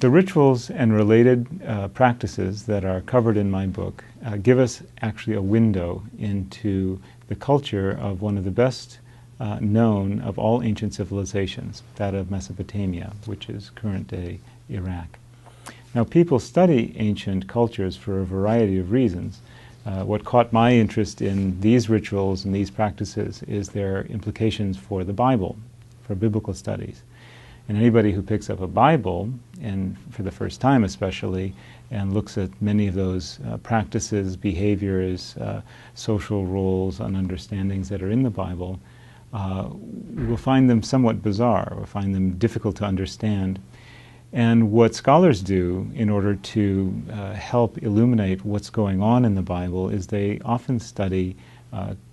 The rituals and related practices that are covered in my book give us actually a window into the culture of one of the best known of all ancient civilizations, that of Mesopotamia, which is current-day Iraq. Now, people study ancient cultures for a variety of reasons. What caught my interest in these rituals and these practices is their implications for the Bible, for biblical studies. And anybody who picks up a Bible, and for the first time especially, and looks at many of those practices, behaviors, social roles, and understandings that are in the Bible, will find them somewhat bizarre, or find them difficult to understand. And what scholars do in order to help illuminate what's going on in the Bible is they often study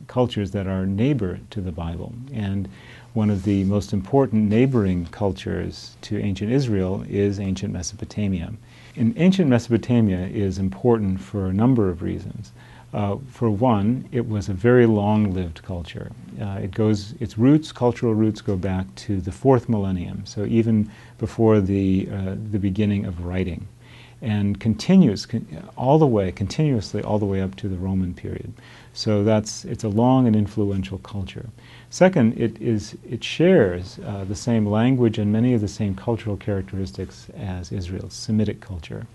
cultures that are neighbor to the Bible. And one of the most important neighboring cultures to ancient Israel is ancient Mesopotamia. And ancient Mesopotamia is important for a number of reasons. For one, it was a very long-lived culture. Its roots, cultural roots, go back to the 4th millennium, so even before the beginning of writing, and continuously all the way up to the Roman period. So it's a long and influential culture. Second, it shares the same language and many of the same cultural characteristics as Israel's Semitic culture.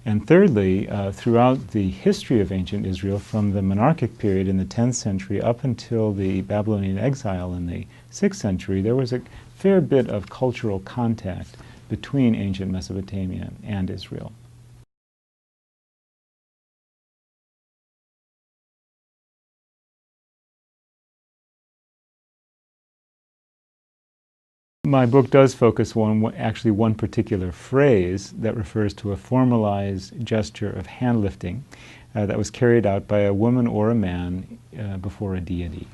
And thirdly, throughout the history of ancient Israel, from the monarchic period in the 10th century up until the Babylonian exile in the 6th century, there was a fair bit of cultural contact between ancient Mesopotamia and Israel. My book does focus on actually one particular phrase that refers to a formalized gesture of hand lifting that was carried out by a woman or a man before a deity.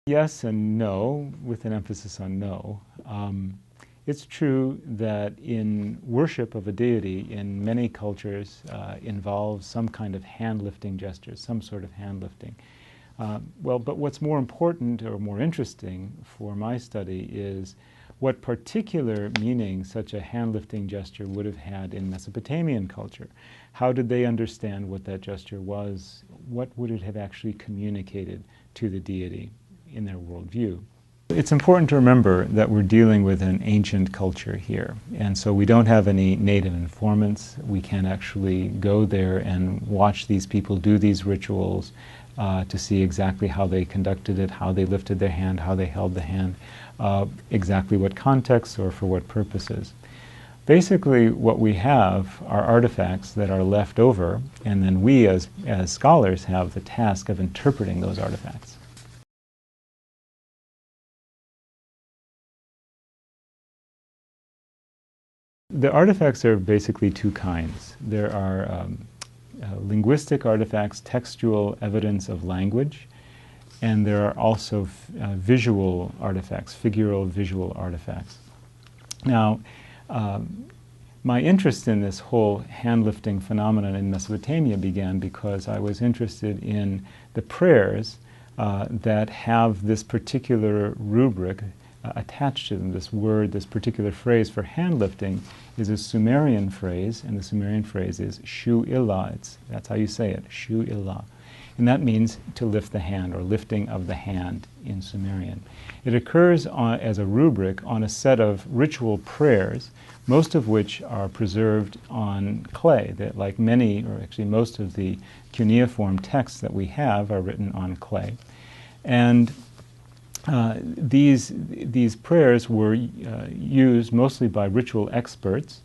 Yes and no, with an emphasis on no. It's true that in worship of a deity in many cultures involves some kind of hand-lifting gestures, some sort of hand-lifting. But what's more important or more interesting for my study is what particular meaning such a hand-lifting gesture would have had in Mesopotamian culture. How did they understand what that gesture was? What would it have actually communicated to the deity in their worldview? It's important to remember that we're dealing with an ancient culture here, and so we don't have any native informants. We can't actually go there and watch these people do these rituals to see exactly how they conducted it, how they lifted their hand, how they held the hand, exactly what context or for what purposes. Basically, what we have are artifacts that are left over, and then we as scholars have the task of interpreting those artifacts. The artifacts are basically two kinds. There are linguistic artifacts, textual evidence of language, and there are also visual artifacts, figural visual artifacts. Now, my interest in this whole hand-lifting phenomenon in Mesopotamia began because I was interested in the prayers that have this particular rubric attached to them. This word, this particular phrase for hand lifting is a Sumerian phrase, and the Sumerian phrase is shu illah. That's how you say it, shu illah. And that means to lift the hand, or lifting of the hand in Sumerian. It occurs as a rubric on a set of ritual prayers, most of which are preserved on clay. That, like many, or actually most of the cuneiform texts that we have are written on clay. And these prayers were used mostly by ritual experts,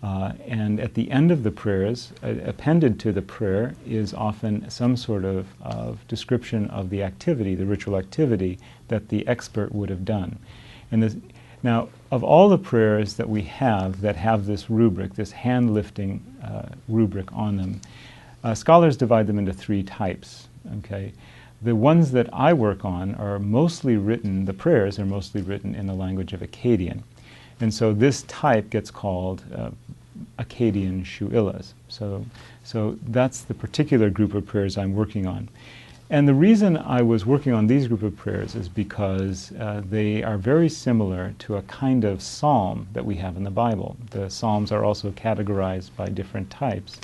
and at the end of the prayers, appended to the prayer, is often some sort of description of the activity, the ritual activity that the expert would have done. And now, of all the prayers that we have that have this rubric, this hand-lifting rubric on them, scholars divide them into three types. Okay? The ones that I work on are mostly written, the prayers are mostly written in the language of Akkadian. And so this type gets called Akkadian shu'illas. So that's the particular group of prayers I'm working on. And the reason I was working on these group of prayers is because they are very similar to a kind of psalm that we have in the Bible. The psalms are also categorized by different types.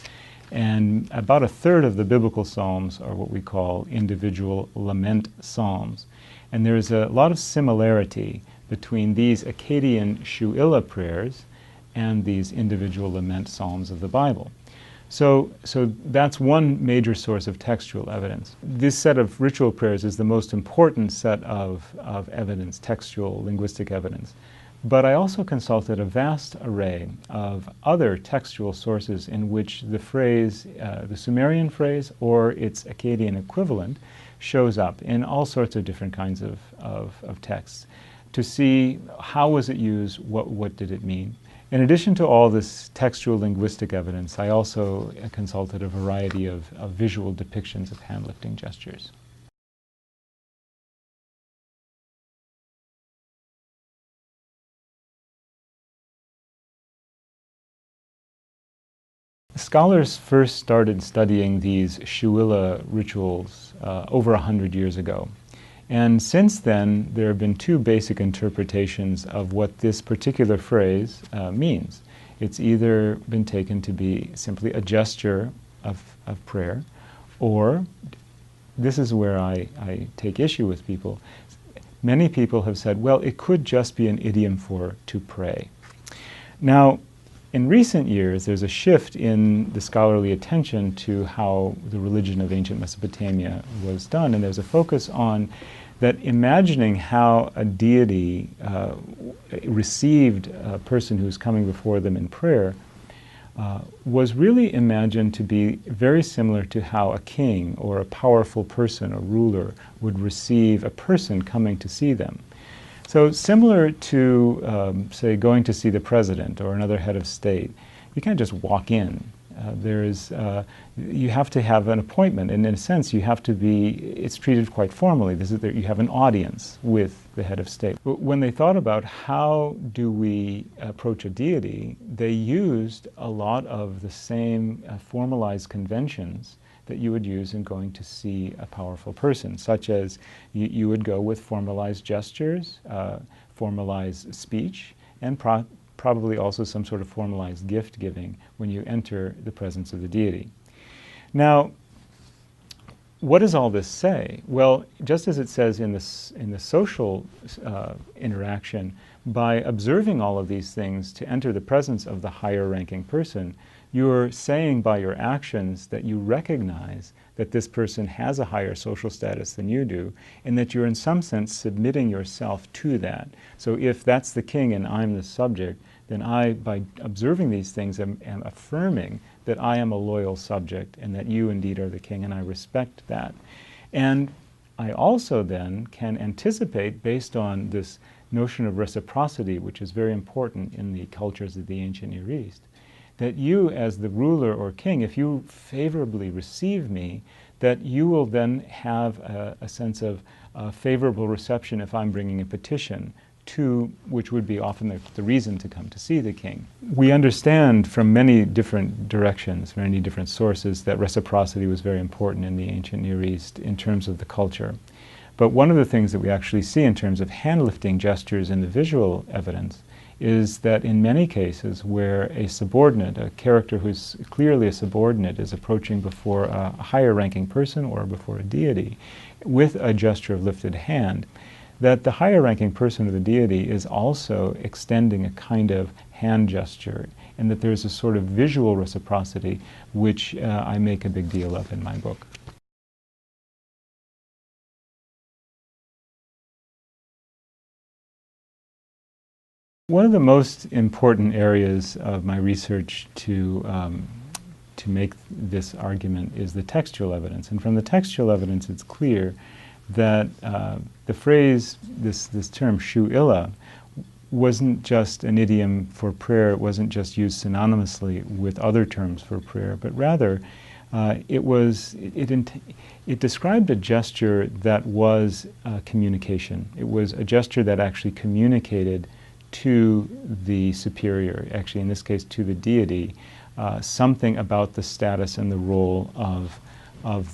And about a third of the biblical psalms are what we call individual lament psalms. And there's a lot of similarity between these Akkadian shu'illah prayers and these individual lament psalms of the Bible. So that's one major source of textual evidence. This set of ritual prayers is the most important set of evidence, textual, linguistic evidence. But I also consulted a vast array of other textual sources in which the phrase, the Sumerian phrase or its Akkadian equivalent, shows up in all sorts of different kinds of texts, to see how was it used, what did it mean. In addition to all this textual linguistic evidence, I also consulted a variety of visual depictions of hand-lifting gestures. Scholars first started studying these shu'illah rituals over 100 years ago. And since then, there have been two basic interpretations of what this particular phrase means. It's either been taken to be simply a gesture of prayer, or, this is where I take issue with people, many people have said, well, it could just be an idiom for to pray. Now, in recent years, there's a shift in the scholarly attention to how the religion of ancient Mesopotamia was done, and there's a focus on that imagining how a deity received a person who's coming before them in prayer was really imagined to be very similar to how a king or a powerful person, a ruler, would receive a person coming to see them. So similar to, say, going to see the president or another head of state, you can't just walk in. You have to have an appointment, and in a sense you have to be, it's treated quite formally. You have an audience with the head of state. But when they thought about how do we approach a deity, they used a lot of the same formalized conventions that you would use in going to see a powerful person, such as you would go with formalized gestures, formalized speech, and probably also some sort of formalized gift giving when you enter the presence of the deity. Now, what does all this say? Well, just as it says in the social interaction, by observing all of these things to enter the presence of the higher ranking person, you're saying by your actions that you recognize that this person has a higher social status than you do, and that you're in some sense submitting yourself to that. So if that's the king and I'm the subject, then I, by observing these things, am affirming that I am a loyal subject and that you indeed are the king, and I respect that. And I also then can anticipate, based on this notion of reciprocity, which is very important in the cultures of the ancient Near East, that you as the ruler or king, if you favorably receive me, that you will then have a sense of favorable reception if I'm bringing a petition, which would be often the reason to come to see the king. We understand from many different directions, many different sources, that reciprocity was very important in the ancient Near East in terms of the culture. But one of the things that we actually see in terms of hand-lifting gestures in the visual evidence is that in many cases where a subordinate, a character who's clearly a subordinate, is approaching before a higher ranking person or before a deity with a gesture of lifted hand, that the higher ranking person of the deity is also extending a kind of hand gesture, and that there's a sort of visual reciprocity which I make a big deal of in my book. One of the most important areas of my research to make this argument is the textual evidence. And from the textual evidence, it's clear that the phrase, this term shu'illah, wasn't just an idiom for prayer, it wasn't just used synonymously with other terms for prayer, but rather it described a gesture that was communication. It was a gesture that actually communicated to the superior, actually in this case to the deity, something about the status and the role of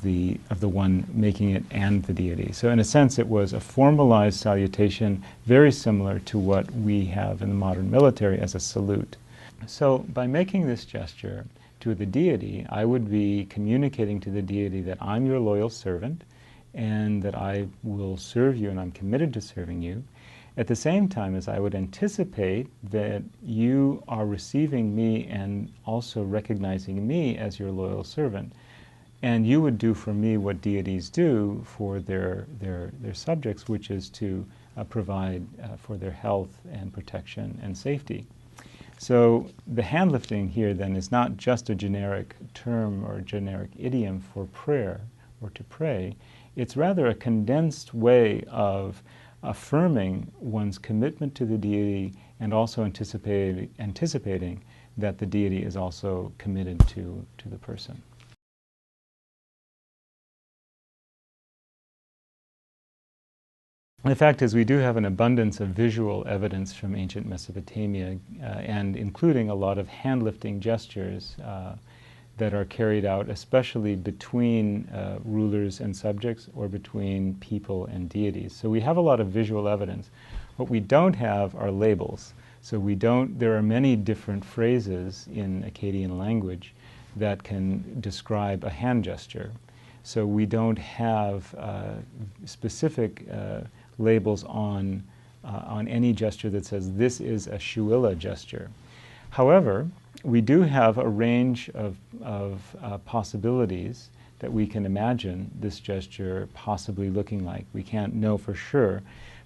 the one making it and the deity. So in a sense it was a formalized salutation very similar to what we have in the modern military as a salute. So by making this gesture to the deity, I would be communicating to the deity that I'm your loyal servant and that I will serve you and I'm committed to serving you, at the same time as I would anticipate that you are receiving me and also recognizing me as your loyal servant. And you would do for me what deities do for their subjects, which is to provide for their health and protection and safety. So the hand lifting here then is not just a generic term or a generic idiom for prayer or to pray. It's rather a condensed way of affirming one's commitment to the deity and also anticipating that the deity is also committed to the person. The fact is we do have an abundance of visual evidence from ancient Mesopotamia, and including a lot of hand-lifting gestures that are carried out, especially between rulers and subjects or between people and deities. So we have a lot of visual evidence. What we don't have are labels. So there are many different phrases in Akkadian language that can describe a hand gesture. So we don't have specific labels on any gesture that says this is a Shuila gesture. However, we do have a range of possibilities that we can imagine this gesture possibly looking like. We can't know for sure.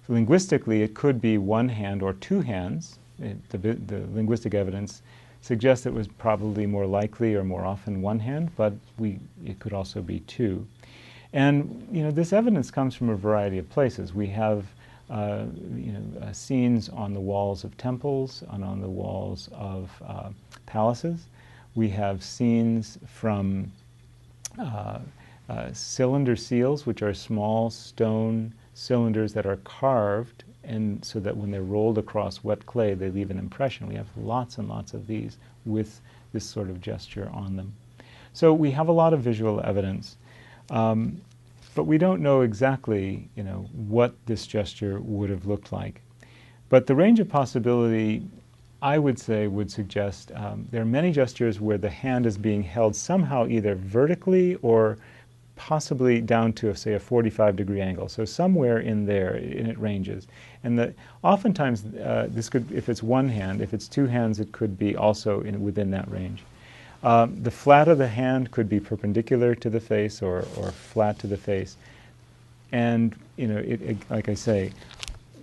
So linguistically, it could be one hand or two hands. The linguistic evidence suggests it was probably more likely or more often one hand, but it could also be two. And this evidence comes from a variety of places. We have scenes on the walls of temples and on the walls of palaces. We have scenes from cylinder seals, which are small stone cylinders that are carved, and so that when they're rolled across wet clay, they leave an impression. We have lots and lots of these with this sort of gesture on them. So we have a lot of visual evidence. But we don't know exactly, what this gesture would have looked like. But the range of possibility, I would say, would suggest there are many gestures where the hand is being held somehow either vertically or possibly down to, say, a 45-degree angle. So somewhere in there, it ranges. And oftentimes, this could, if it's one hand, if it's two hands, it could be also within that range. The flat of the hand could be perpendicular to the face or flat to the face. And, like I say,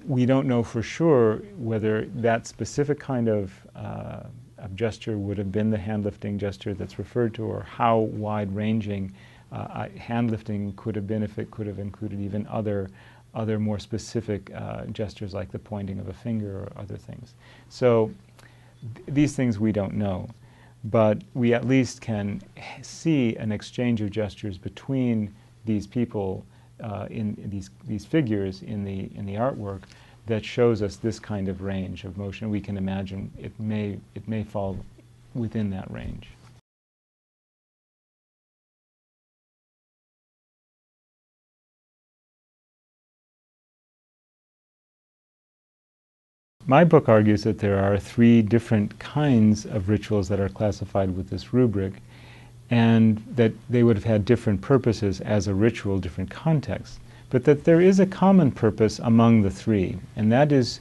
we don't know for sure whether that specific kind of gesture would have been the hand-lifting gesture that's referred to, or how wide-ranging hand-lifting could have been if it could have included even other more specific gestures like the pointing of a finger or other things. So these things we don't know. But we at least can see an exchange of gestures between these people in these figures in the artwork that shows us this kind of range of motion. We can imagine it may fall within that range. My book argues that there are three different kinds of rituals that are classified with this rubric, and that they would have had different purposes as a ritual, different contexts, but that there is a common purpose among the three, and that is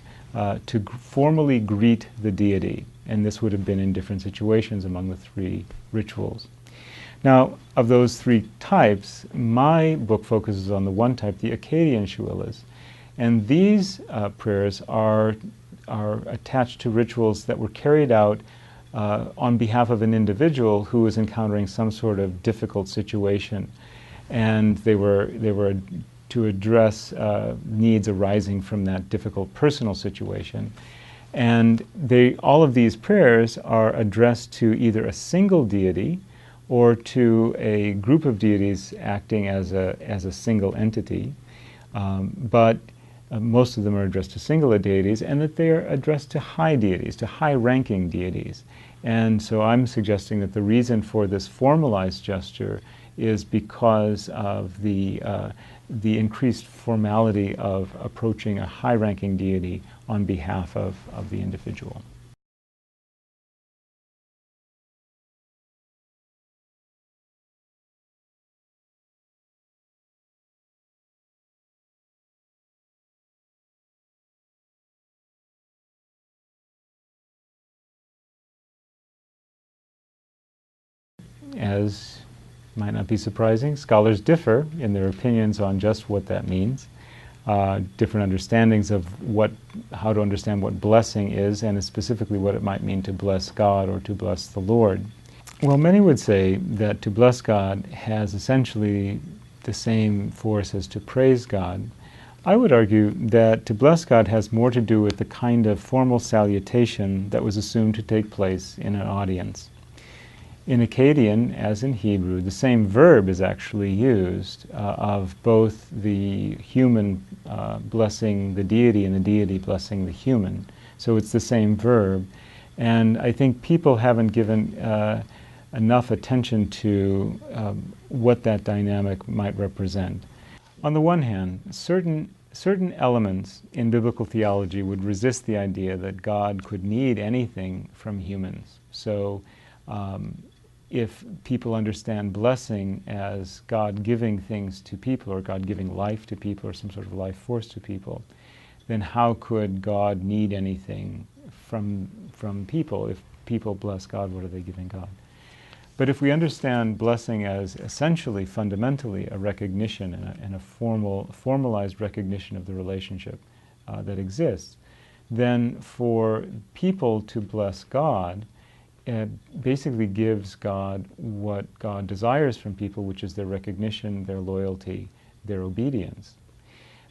to formally greet the deity, and this would have been in different situations among the three rituals. Now, of those three types, my book focuses on the one type, the Akkadian Shuilas, and these prayers are attached to rituals that were carried out on behalf of an individual who was encountering some sort of difficult situation, and they were to address needs arising from that difficult personal situation. And all of these prayers are addressed to either a single deity or to a group of deities acting as a single entity, but most of them are addressed to singular deities, and that they are addressed to high deities, to high-ranking deities. And so I'm suggesting that the reason for this formalized gesture is because of the increased formality of approaching a high-ranking deity on behalf of the individual. As might not be surprising, scholars differ in their opinions on just what that means. Different understandings of how to understand what blessing is, and specifically what it might mean to bless God or to bless the Lord. Well, many would say that to bless God has essentially the same force as to praise God. I would argue that to bless God has more to do with the kind of formal salutation that was assumed to take place in an audience. In Akkadian, as in Hebrew, the same verb is actually used of both the human blessing the deity and the deity blessing the human. So it's the same verb. And I think people haven't given enough attention to what that dynamic might represent. On the one hand, certain elements in biblical theology would resist the idea that God could need anything from humans. So if people understand blessing as God giving things to people, or God giving life to people, or some sort of life force to people, then how could God need anything from people? If people bless God, what are they giving God? But if we understand blessing as essentially, fundamentally, a recognition and a formalized recognition of the relationship that exists, then for people to bless God, it basically gives God what God desires from people, which is their recognition, their loyalty, their obedience.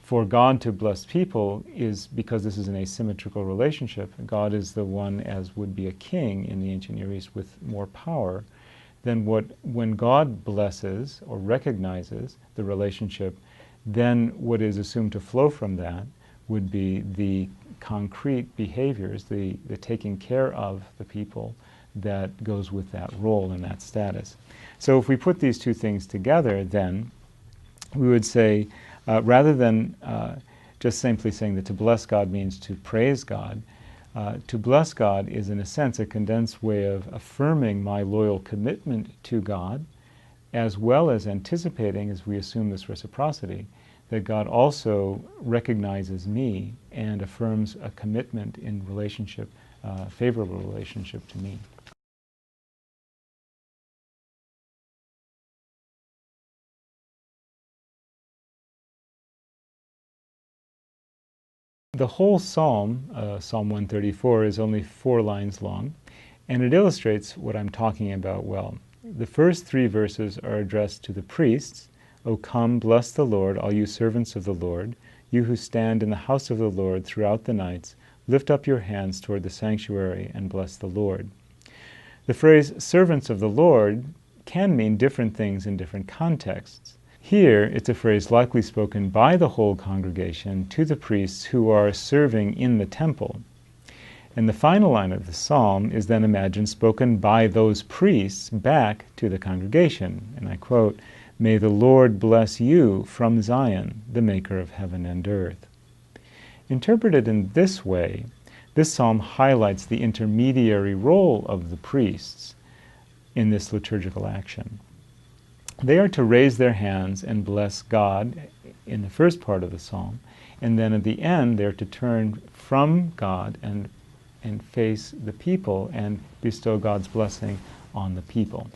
For God to bless people is because this is an asymmetrical relationship. God is the one, as would be a king in the ancient Near East, with more power. Then when God blesses or recognizes the relationship, then what is assumed to flow from that would be the concrete behaviors, the taking care of the people that goes with that role and that status. So if we put these two things together, then we would say, rather than just simply saying that to bless God means to praise God, to bless God is, in a sense, a condensed way of affirming my loyal commitment to God, as well as anticipating, as we assume this reciprocity, that God also recognizes me and affirms a commitment in relationship, favorable relationship to me. The whole psalm, Psalm 134, is only 4 lines long, and it illustrates what I'm talking about well. The first 3 verses are addressed to the priests. O come, bless the Lord, all you servants of the Lord, you who stand in the house of the Lord throughout the nights, lift up your hands toward the sanctuary and bless the Lord. The phrase servants of the Lord can mean different things in different contexts. Here, it's a phrase likely spoken by the whole congregation to the priests who are serving in the temple. And the final line of the psalm is then imagined spoken by those priests back to the congregation. And I quote, "May the Lord bless you from Zion, the maker of heaven and earth." Interpreted in this way, this psalm highlights the intermediary role of the priests in this liturgical action. They are to raise their hands and bless God in the first part of the psalm, and then at the end they're to turn from God and face the people and bestow God's blessing on the people.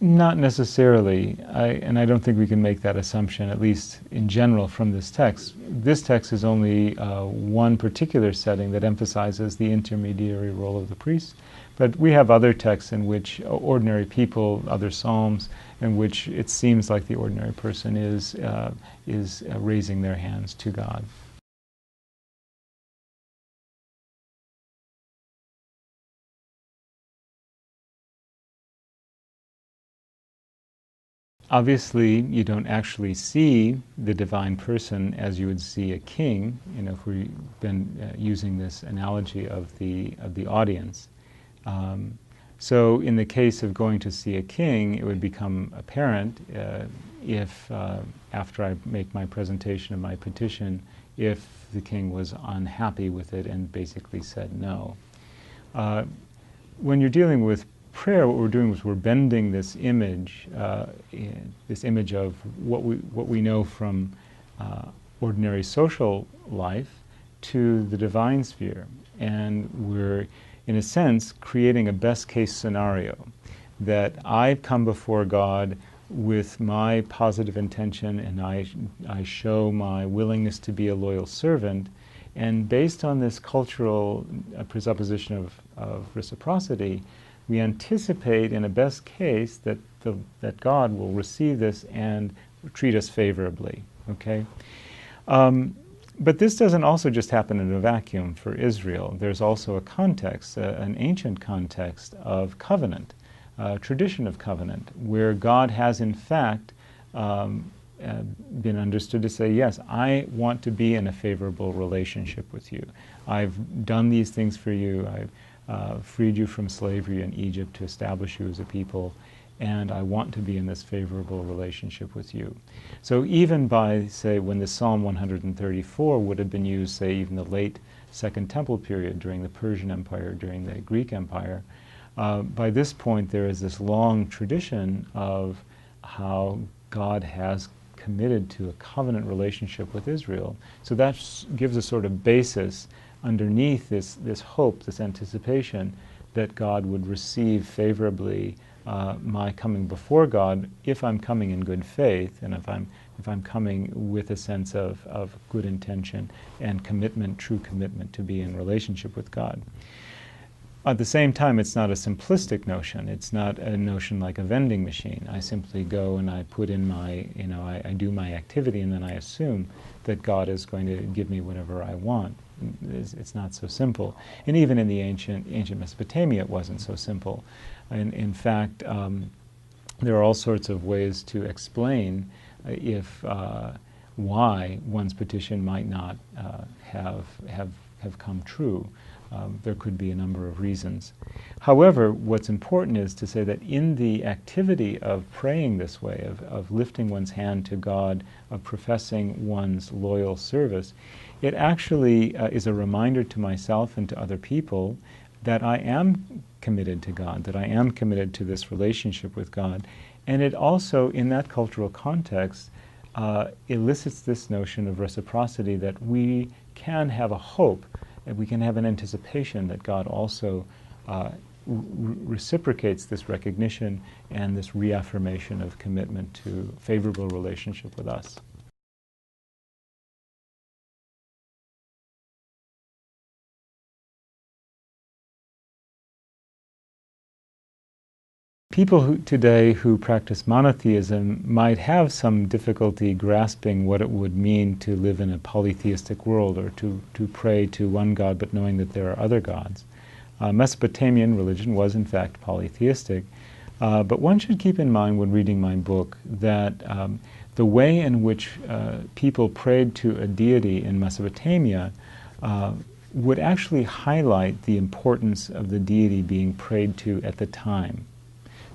Not necessarily, and I don't think we can make that assumption, at least in general, from this text. This text is only one particular setting that emphasizes the intermediary role of the priests, but we have other texts in which ordinary people, other psalms, in which it seems like the ordinary person is raising their hands to God. Obviously, you don't actually see the divine person as you would see a king, if we've been using this analogy of the audience. So in the case of going to see a king, it would become apparent if, after I make my presentation of my petition, if the king was unhappy with it and basically said no. When you're dealing with prayer, what we're doing is we're bending this image of what we know from ordinary social life to the divine sphere, and we're, in a sense, creating a best-case scenario that I've come before God with my positive intention, and I show my willingness to be a loyal servant, and based on this cultural presupposition of reciprocity, we anticipate in a best case that God will receive this and treat us favorably. Okay? But this doesn't also just happen in a vacuum for Israel. There's also a context, an ancient context of covenant, tradition of covenant, where God has in fact been understood to say, yes, I want to be in a favorable relationship with you. I've done these things for you. I've freed you from slavery in Egypt to establish you as a people, and I want to be in this favorable relationship with you. So even by, say, when the Psalm 134 would have been used, say, even the late Second Temple period during the Persian Empire, during the Greek Empire, by this point there is this long tradition of how God has committed to a covenant relationship with Israel. So that gives a sort of basis underneath this hope, this anticipation that God would receive favorably my coming before God if I'm coming in good faith, and if I'm coming with a sense of good intention and commitment, true commitment to be in relationship with God. At the same time, it's not a simplistic notion. It's not a notion like a vending machine. I simply go and I put in my, I do my activity, and then I assume that God is going to give me whatever I want. It's not so simple. And even in the ancient Mesopotamia, it wasn't so simple. In fact, there are all sorts of ways to explain why one's petition might not have come true. There could be a number of reasons. However, what's important is to say that in the activity of praying this way, of lifting one's hand to God, of professing one's loyal service, it actually is a reminder to myself and to other people that I am committed to God, that I am committed to this relationship with God. And it also, in that cultural context, elicits this notion of reciprocity, that we can have a hope, and we can have an anticipation that God also reciprocates this recognition and this reaffirmation of commitment to favorable relationship with us. People today who practice monotheism might have some difficulty grasping what it would mean to live in a polytheistic world, or to pray to one God but knowing that there are other gods. Mesopotamian religion was in fact polytheistic, but one should keep in mind when reading my book that the way in which people prayed to a deity in Mesopotamia would actually highlight the importance of the deity being prayed to at the time.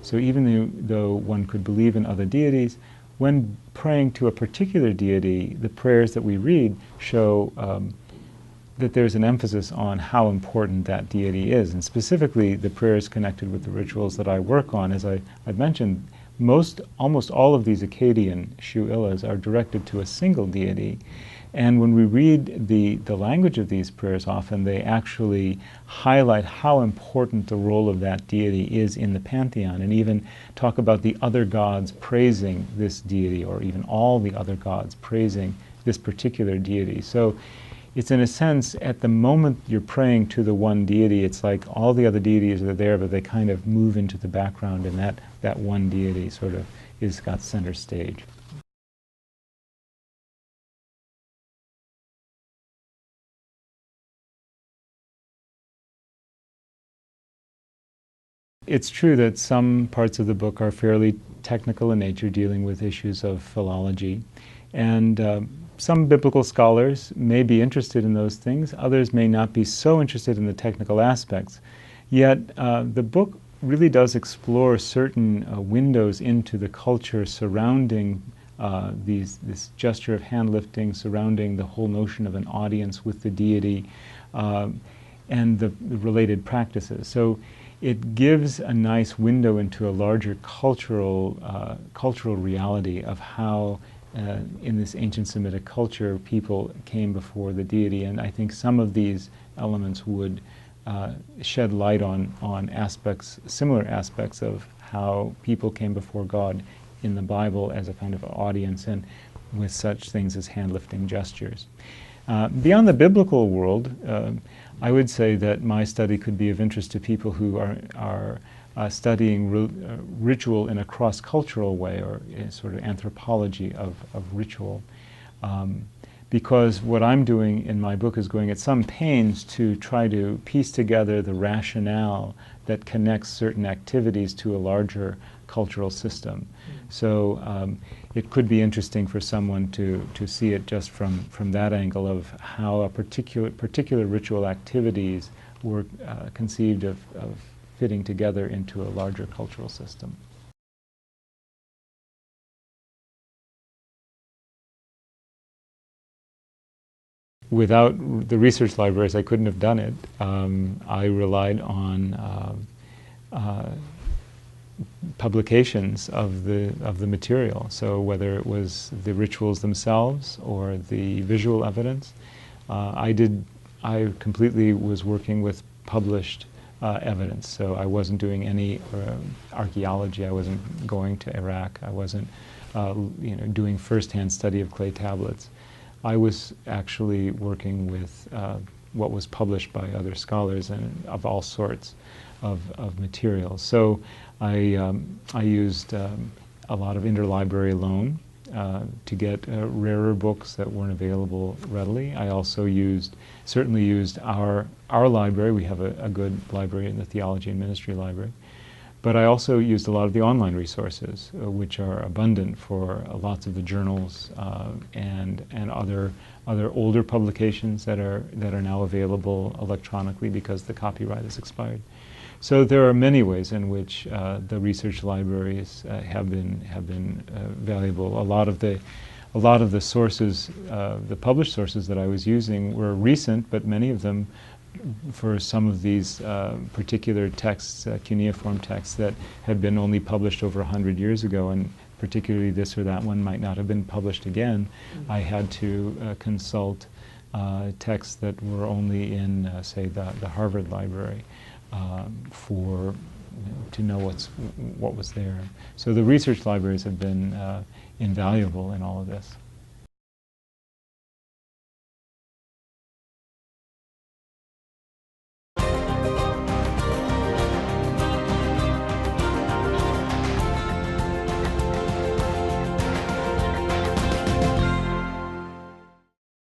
So even though one could believe in other deities, when praying to a particular deity, the prayers that we read show that there's an emphasis on how important that deity is. And specifically, the prayers connected with the rituals that I work on, as I've mentioned, almost all of these Akkadian shu'illas are directed to a single deity. And when we read the language of these prayers, often they actually highlight how important the role of that deity is in the pantheon, and even talk about the other gods praising this deity, or even all the other gods praising this particular deity. So it's, in a sense, at the moment you're praying to the one deity, it's like all the other deities are there, but they kind of move into the background, and that one deity sort of got center stage. it's true that some parts of the book are fairly technical in nature, dealing with issues of philology. And some biblical scholars may be interested in those things. Others may not be so interested in the technical aspects. Yet the book really does explore certain windows into the culture surrounding this gesture of hand lifting, surrounding the whole notion of an audience with the deity, and the related practices. So it gives a nice window into a larger cultural reality of how in this ancient Semitic culture people came before the deity. And I think some of these elements would shed light on aspects, similar aspects of how people came before God in the Bible as a kind of audience, and with such things as hand-lifting gestures. Beyond the biblical world, I would say that my study could be of interest to people who are studying ritual in a cross-cultural way, or a sort of anthropology of ritual. Because what I'm doing in my book is going at some pains to try to piece together the rationale that connects certain activities to a larger cultural system. So it could be interesting for someone to see it just from that angle of how a particular ritual activities were conceived of fitting together into a larger cultural system. Without the research libraries, I couldn't have done it. I relied on publications of the material. So whether it was the rituals themselves or the visual evidence, I completely was working with published evidence. So I wasn't doing any archaeology. I wasn't going to Iraq. I wasn't doing first-hand study of clay tablets. I was actually working with what was published by other scholars and of all sorts of materials. So I used a lot of interlibrary loan to get rarer books that weren't available readily. I also certainly used our library. We have a good library in the Theology and Ministry Library. But I also used a lot of the online resources, which are abundant for lots of the journals and other older publications that are now available electronically because the copyright has expired. So there are many ways in which the research libraries have been valuable. A lot of the sources, the published sources that I was using were recent, but many of them, for some of these particular texts, cuneiform texts that had been only published over 100 years ago, and particularly this or that one might not have been published again, I had to consult texts that were only in, say, the Harvard Library to know what was there. So the research libraries have been invaluable in all of this.